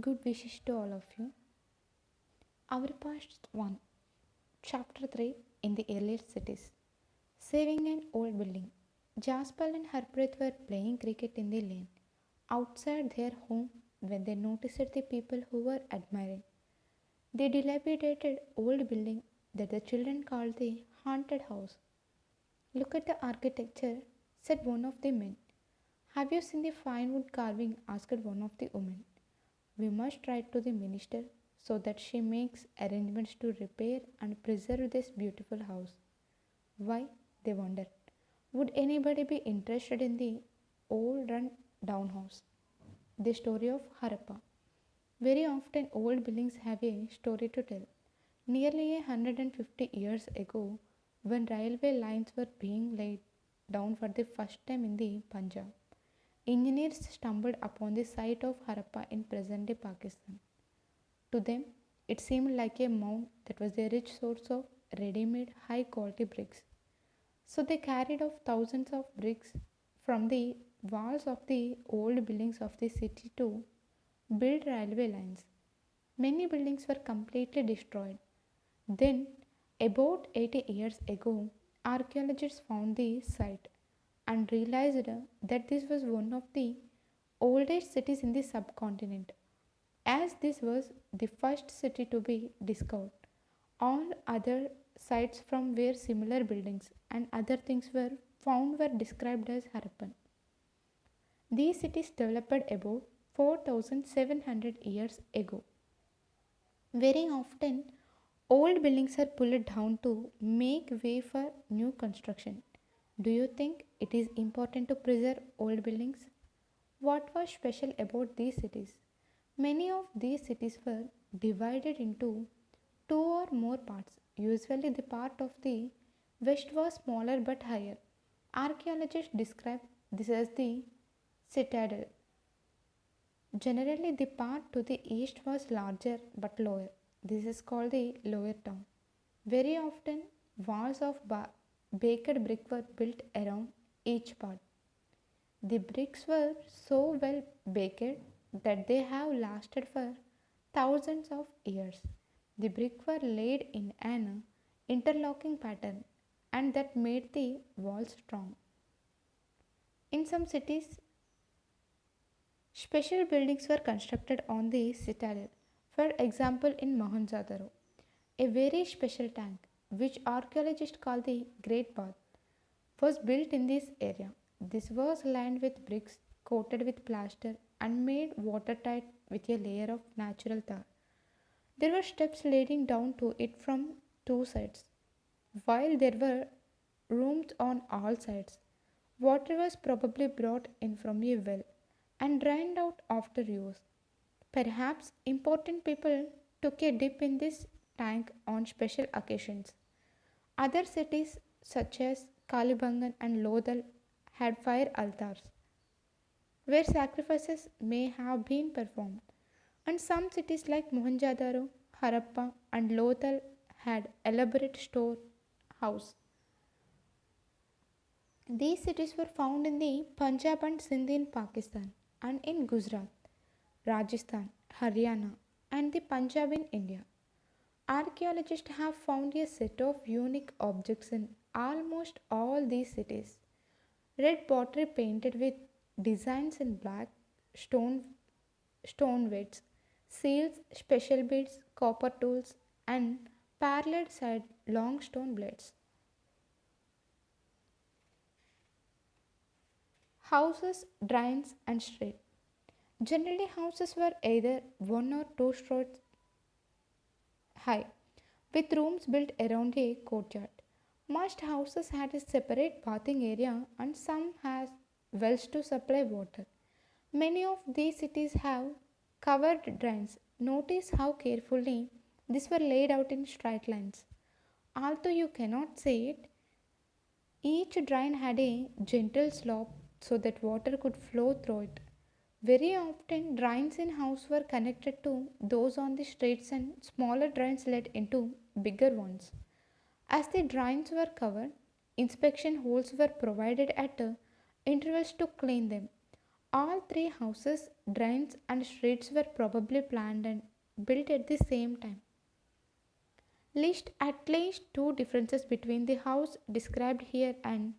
Good wishes to all of you. Our past 1, Chapter 3 in the earliest cities. Saving an old building. Jaspal and Harpreet were playing cricket in the lane outside their home when they noticed the people who were admiring the dilapidated old building that the children called the haunted house. Look at the architecture, said one of the men. Have you seen the fine wood carving? Asked one of the women. We must write to the minister so that she makes arrangements to repair and preserve this beautiful house. Why? They wondered. Would anybody be interested in the old run down house? The story of Harappa. Very often, old buildings have a story to tell. Nearly 150 years ago, when railway lines were being laid down for the first time in the Punjab, engineers stumbled upon the site of Harappa in present day Pakistan. To them, it seemed like a mound that was a rich source of ready made high quality bricks. So they carried off thousands of bricks from the walls of the old buildings of the city to build railway lines. Many buildings were completely destroyed. Then, about 80 years ago, archaeologists found the site and realized that this was one of the oldest cities in the subcontinent. As this was the first city to be discovered, all other sites from where similar buildings and other things were found were described as Harappan. These cities developed about 4700 years ago. Very often, old buildings are pulled down to make way for new construction. Do you think it is important to preserve old buildings? What was special about these cities? Many of these cities were divided into two or more parts. Usually, the part of the west was smaller but higher. Archaeologists describe this as the citadel. Generally, the part to the east was larger but lower. This is called the lower town. Very often, walls of baked brick were built around each part. The bricks were so well baked that they have lasted for thousands of years. The bricks were laid in an interlocking pattern and that made the walls strong. In some cities, special buildings were constructed on the citadel. For example, in Mohenjo-daro, a very special tank, which archaeologists call the Great Bath, was built in this area. This was lined with bricks coated with plaster and made watertight with a layer of natural tar. There were steps leading down to it from two sides, while there were rooms on all sides. Water was probably brought in from a well and drained out after use. Perhaps important people took a dip in this tank on special occasions. Other cities such as Kalibangan and Lodal had fire altars where sacrifices may have been performed, and some cities like Mohenjo-daro, Harappa, and Lodal had elaborate store house. These cities were found in the Punjab and Sindh in Pakistan and in Gujarat, Rajasthan, Haryana, and the Punjab in India. Archaeologists have found a set of unique objects in almost all these cities. Red pottery painted with designs in black stone, stone weights, seals, special beads, copper tools, and parallel side long stone blades. Houses, drains, and street. Generally, houses were either one or two stories high, with rooms built around a courtyard. Most houses had a separate bathing area and some had wells to supply water. Many of these cities have covered drains. Notice how carefully these were laid out in straight lines. Although you cannot see it, each drain had a gentle slope so that water could flow through it. Very often, drains in house were connected to those on the streets and smaller drains led into bigger ones. As the drains were covered, inspection holes were provided at intervals to clean them. All three houses, drains, and streets were probably planned and built at the same time. List at least two differences between the house described here and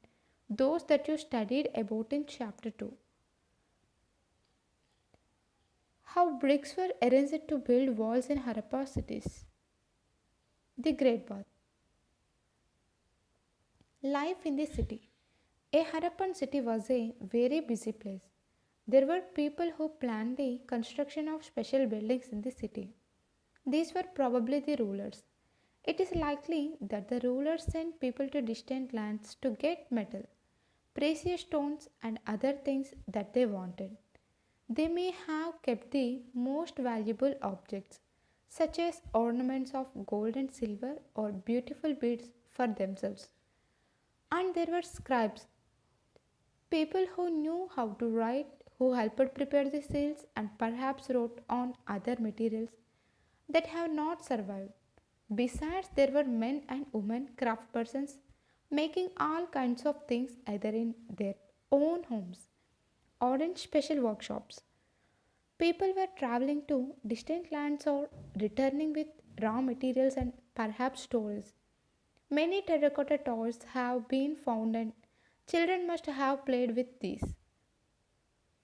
those that you studied about in chapter 2. How bricks were arranged to build walls in Harappa cities. The Great Bath. Life in the city. A Harappan city was a very busy place. There were people who planned the construction of special buildings in the city. These were probably the rulers. It is likely that the rulers sent people to distant lands to get metal, precious stones, and other things that they wanted. They may have kept the most valuable objects, such as ornaments of gold and silver or beautiful beads, for themselves. And there were scribes, people who knew how to write, who helped prepare the seals and perhaps wrote on other materials that have not survived. Besides, there were men and women craftspersons making all kinds of things either in their own homes or in special workshops. People were traveling to distant lands or returning with raw materials and perhaps stories. Many terracotta toys have been found and children must have played with these.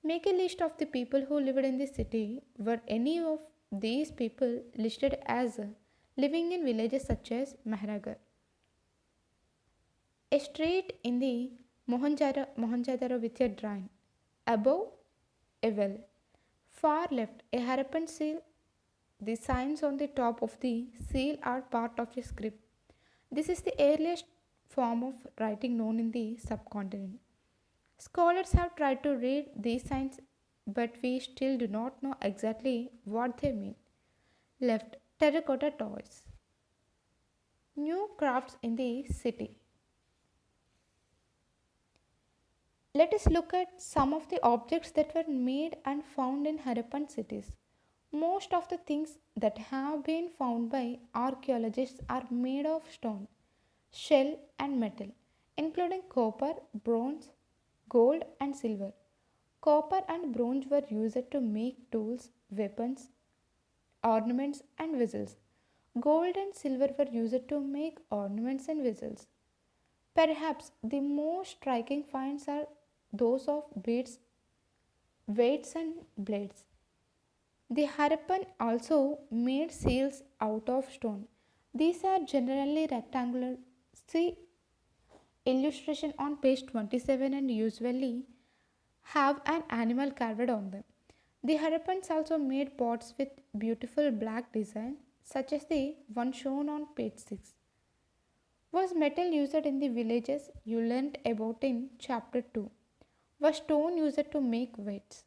Make a list of the people who lived in the city. Were any of these people listed as living in villages such as Mahragar? A street in the Mohenjo-daro with a drain. Above, a well. Far left, a Harappan seal. The signs on the top of the seal are part of a script. This is the earliest form of writing known in the subcontinent. Scholars have tried to read these signs, but we still do not know exactly what they mean. Left, terracotta toys. New crafts in the city. Let us look at some of the objects that were made and found in Harappan cities. Most of the things that have been found by archaeologists are made of stone, shell, and metal, including copper, bronze, gold, and silver. Copper and bronze were used to make tools, weapons, ornaments, and vessels. Gold and silver were used to make ornaments and vessels. Perhaps the most striking finds are those of beads, weights, and blades. The Harappan also made seals out of stone. These are generally rectangular. See illustration on page 27 and usually have an animal carved on them. The Harappans also made pots with beautiful black design such as the one shown on page 6. Was metal used in the villages you learnt about in chapter 2? Was stone used to make weights?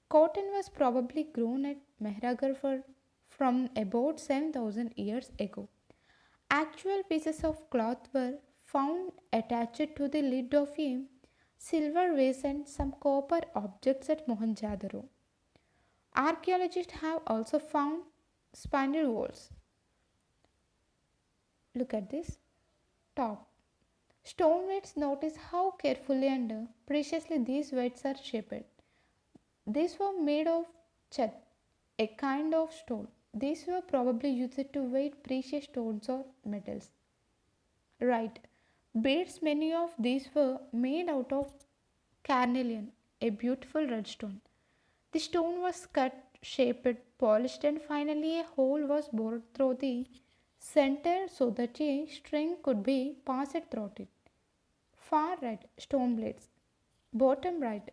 Cotton was probably grown at Mehragar from about 7,000 years ago. Actual pieces of cloth were found attached to the lid of a silver vase and some copper objects at Mohenjo-daro. Archaeologists have also found spindle wheels. Look at this top. Stone weights, notice how carefully and preciously these weights are shaped. These were made of chat, a kind of stone. These were probably used to weigh precious stones or metals. Right. Beads, many of these were made out of carnelian, a beautiful red stone. The stone was cut, shaped, polished, and finally a hole was bored through the center so that a string could be passed through it. Far right, stone blades. Bottom right,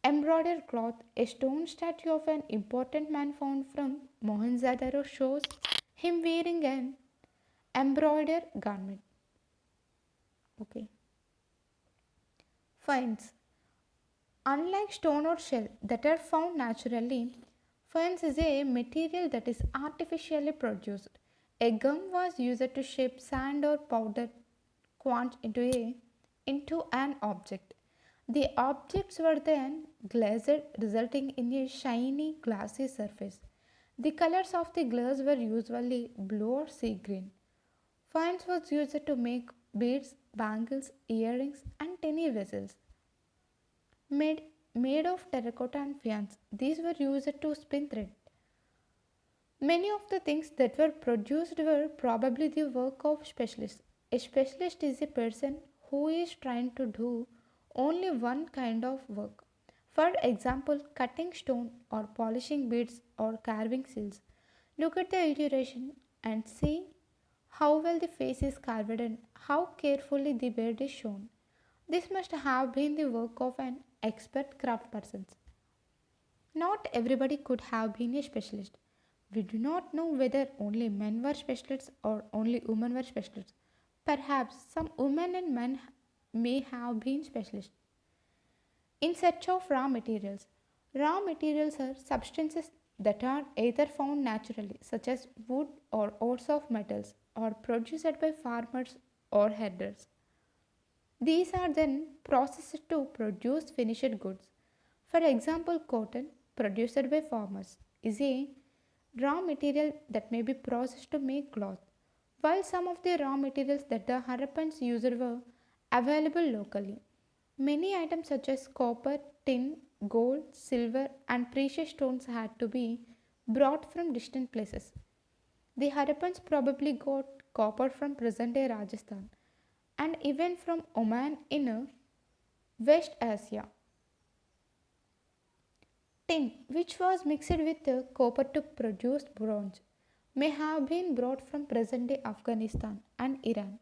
embroidered cloth. A stone statue of an important man found from Mohenjo-daro shows him wearing an embroidered garment. Okay. Finds. Unlike stone or shell that are found naturally, fence is a material that is artificially produced. A gum was used to shape sand or powdered quartz into an object. The objects were then glazed, resulting in a shiny, glassy surface. The colors of the glass were usually blue or sea green. Fines was used to make beads, bangles, earrings, and tiny vessels. Made made of terracotta and faience. These were used to spin thread. Many of the things that were produced were probably the work of specialists. A specialist is a person who is trying to do only one kind of work. For example, cutting stone or polishing beads or carving seals. Look at the illustration and see how well the face is carved and how carefully the beard is shown. This must have been the work of an expert craftsperson. Not everybody could have been a specialist. We do not know whether only men were specialists or only women were specialists. Perhaps some women and men may have been specialists. In search of raw materials. Raw materials are substances that are either found naturally, such as wood or ores of metals, or produced by farmers or herders. These are then processed to produce finished goods. For example, cotton, produced by farmers, is a raw material that may be processed to make cloth, while some of the raw materials that the Harappans used were available locally. Many items such as copper, tin, gold, silver, and precious stones had to be brought from distant places. The Harappans probably got copper from present day Rajasthan and even from Oman in West Asia. Tin, which was mixed with copper to produce bronze, may have been brought from present day Afghanistan and Iran.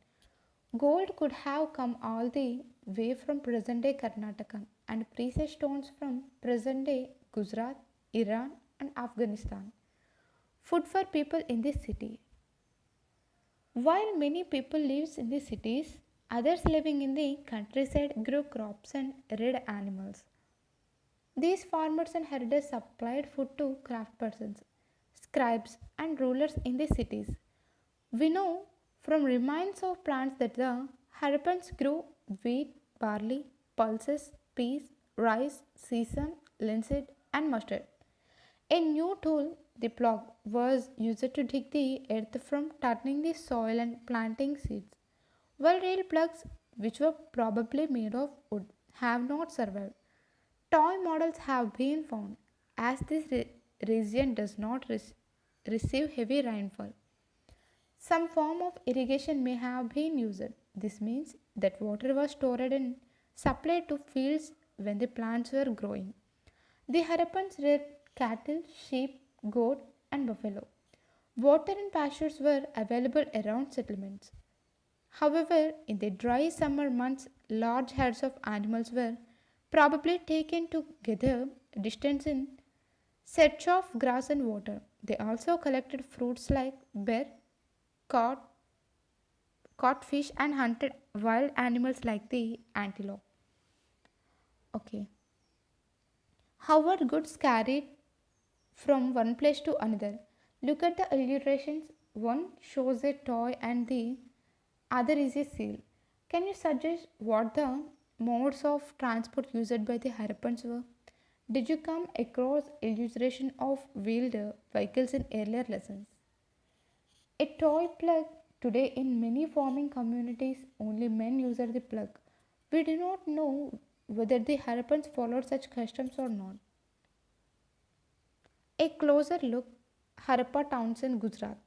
Gold could have come all the way from present day Karnataka and precious stones from present day Gujarat, Iran, and Afghanistan. Food for people in the city. While many people live in the cities, others living in the countryside grew crops and reared animals. These farmers and herders supplied food to craftspersons, scribes, and rulers in the cities. We know from remains of plants that the Harappans grew wheat, barley, pulses, peas, rice, sesame, linseed, and mustard. A new tool, the plough, was used to dig the earth from turning the soil and planting seeds. While real plugs, which were probably made of wood, have not survived. Toy models have been found as this region does not receive heavy rainfall. Some form of irrigation may have been used. This means that water was stored and supplied to fields when the plants were growing. The Harappans reared cattle, sheep, goat, and buffalo. Water and pastures were available around settlements. However, in the dry summer months, large herds of animals were probably taken to gather distance in search of grass and water. They also collected fruits like bear, caught, caught fish, and hunted wild animals like the antelope. Okay. How were goods carried from one place to another? Look at the illustrations. One shows a toy and the other is a seal. Can you suggest what the modes of transport used by the Harappans were? Did you come across illustration of wheeled vehicles in earlier lessons? A toy plug. Today in many farming communities only men use the plug. We do not know whether the Harappans followed such customs or not. A closer look, Harappa towns in Gujarat.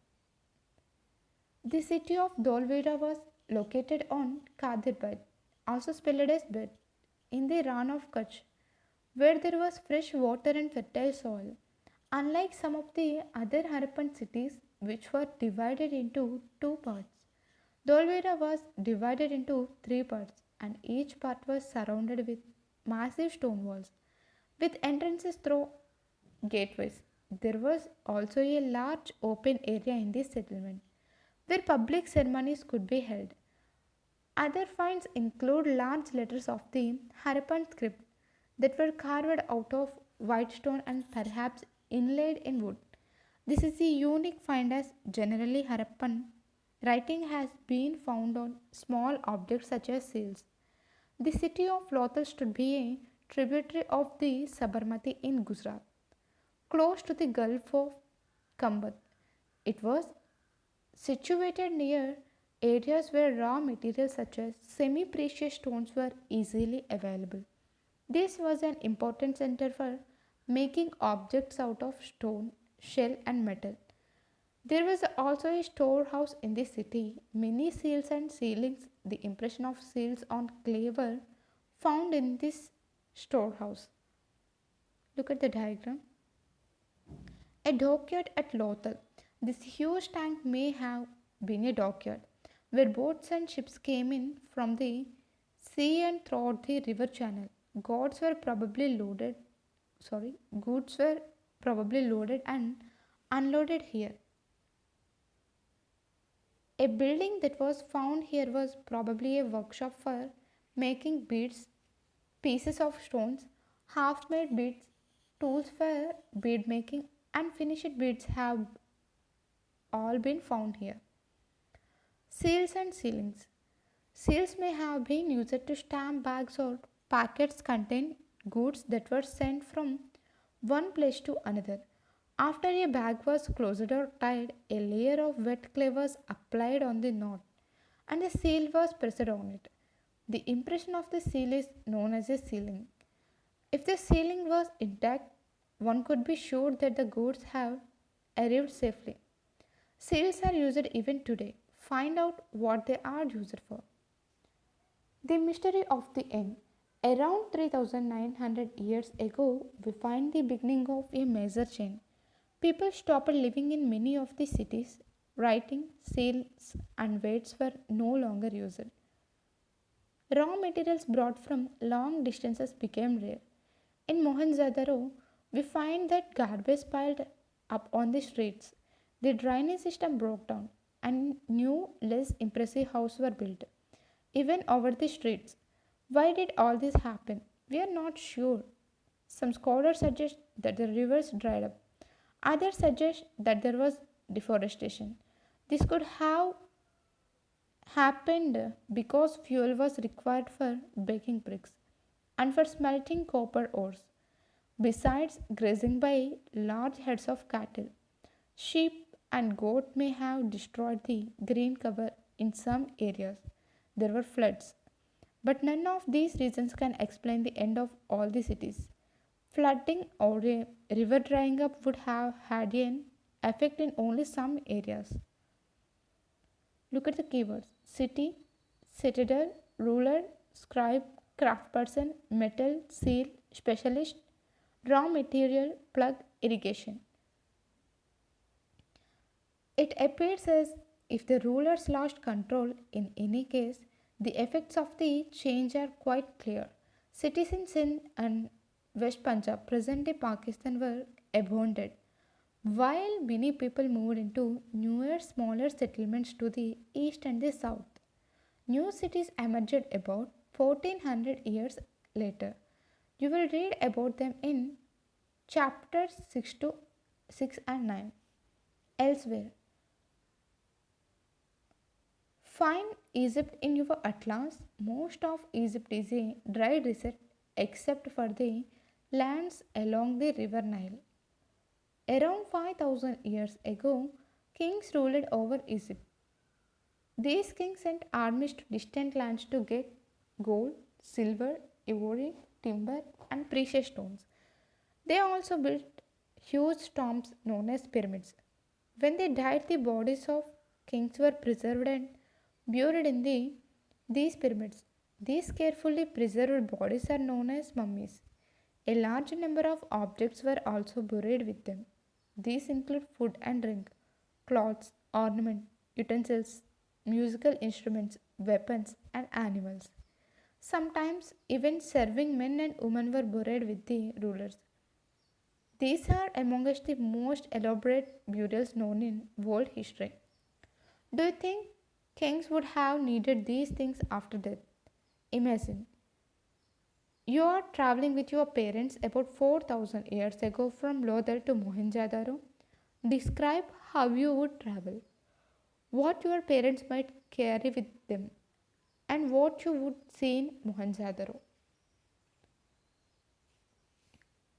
The city of Dholvira was located on Kadir Bed, also spelled as bed, in the Ran of Kutch, where there was fresh water and fertile soil. Unlike some of the other Harappan cities, which were divided into two parts, Dholvira was divided into three parts, and each part was surrounded with massive stone walls, with entrances through gateways. There was also a large open area in this settlement where public ceremonies could be held. Other finds include large letters of the Harappan script that were carved out of white stone and perhaps inlaid in wood. This is a unique find as generally Harappan writing has been found on small objects such as seals. The city of Lothal should be a tributary of the Sabarmati in Gujarat, close to the Gulf of Kambat. It was situated near areas where raw materials such as semi precious stones were easily available. This was an important center for making objects out of stone, shell, and metal. There was also a storehouse in the city. Many seals and ceilings, the impression of seals on clay, were found in this storehouse. Look at the diagram. A dockyard at Lothal. This huge tank may have been a dockyard where boats and ships came in from the sea and throughout the river channel. Goods were probably loaded goods were probably loaded and unloaded here. A building that was found here was probably a workshop for making beads, pieces of stones, half made beads, tools for bead making, and finished beads have all been found here. Seals and sealings. Seals may have been used to stamp bags or packets containing goods that were sent from one place to another. After a bag was closed or tied, a layer of wet clay was applied on the knot and a seal was pressed on it. The impression of the seal is known as a sealing. If the sealing was intact, one could be sure that the goods have arrived safely. Seals are used even today. Find out what they are used for. The mystery of the end. Around 3900 years ago, we find the beginning of a major change. People stopped living in many of the cities. Writing, seals, and weights were no longer used. Raw materials brought from long distances became rare. In Mohenjo-daro, we find that garbage piled up on the streets. The drainage system broke down, and new, less impressive houses were built, even over the streets. Why did all this happen? We are not sure. Some scholars suggest that the rivers dried up. Others suggest that there was deforestation. This could have happened because fuel was required for baking bricks and for smelting copper ores. Besides grazing by large herds of cattle, sheep and goat may have destroyed the green cover in some areas. There were floods. But none of these reasons can explain the end of all the cities. Flooding or a river drying up would have had an effect in only some areas. Look at the keywords: city, citadel, ruler, scribe, craftsperson, metal, seal, specialist, raw material, plug, irrigation. It appears as if the rulers lost control. In any case, the effects of the change are quite clear. Cities in Sindh and West Punjab, present day Pakistan, were abandoned, while many people moved into newer, smaller settlements to the east and the south. New cities emerged about 1400 years later. You will read about them in chapters 6 and 9. Elsewhere, find Egypt in your atlas. Most of Egypt is a dry desert except for the lands along the river Nile. Around 5000 years ago, kings ruled over Egypt. These kings sent armies to distant lands to get gold, silver, ivory, timber, and precious stones. They also built huge tombs known as pyramids. When they died, the bodies of kings were preserved and buried in these pyramids. These carefully preserved bodies are known as mummies. A large number of objects were also buried with them. These include food and drink, clothes, ornament, utensils, musical instruments, weapons, and animals. Sometimes even serving men and women were buried with the rulers. These are amongst the most elaborate burials known in world history. Do you think kings would have needed these things after death? Imagine you are traveling with your parents about 4000 years ago from Lodar to Mohenjo-daro. Describe how you would travel, what your parents might carry with them, and what you would see in Mohenjo-daro.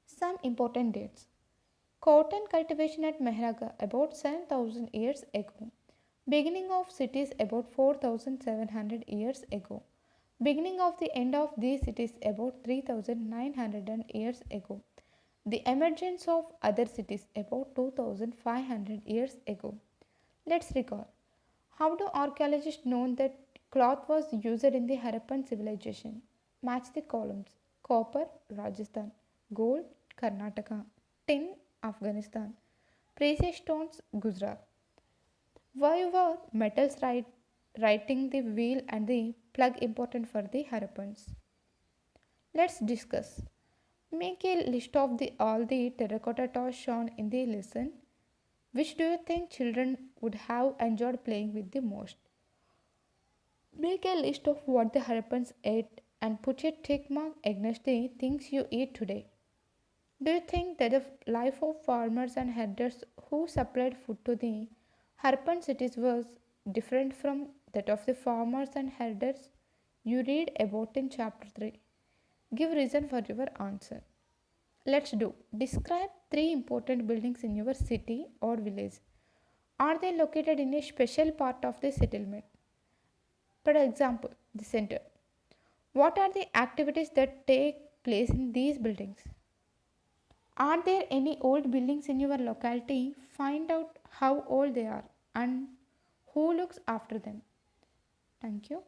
Some important dates: cotton cultivation at Mehraga about 7000 years ago. Beginning of cities about 4700 years ago. beginning of the end of these cities about 3900 years ago. The emergence of other cities about 2500 years ago. Let's recall. How do archaeologists know that cloth was used in the Harappan civilization? Match the columns. Copper, Rajasthan. Gold, Karnataka. Tin, Afghanistan. Precious stones, Gujarat. Why were metals writing the wheel and the plug important for the Harappans? Let's discuss. Make a list of all the terracotta toys shown in the lesson. Which do you think children would have enjoyed playing with the most? Make a list of what the Harappans ate and put a tick mark against the things you eat today. Do you think that the life of farmers and herders who supplied food to the Harappan cities was different from that of the farmers and herders you read about in chapter 3? Give reason for your answer. Let's do. Describe three important buildings in your city or village. Are they located in a special part of the settlement? For example, the center. What are the activities that take place in these buildings? Are there any old buildings in your locality? Find out how old they are and who looks after them. Thank you.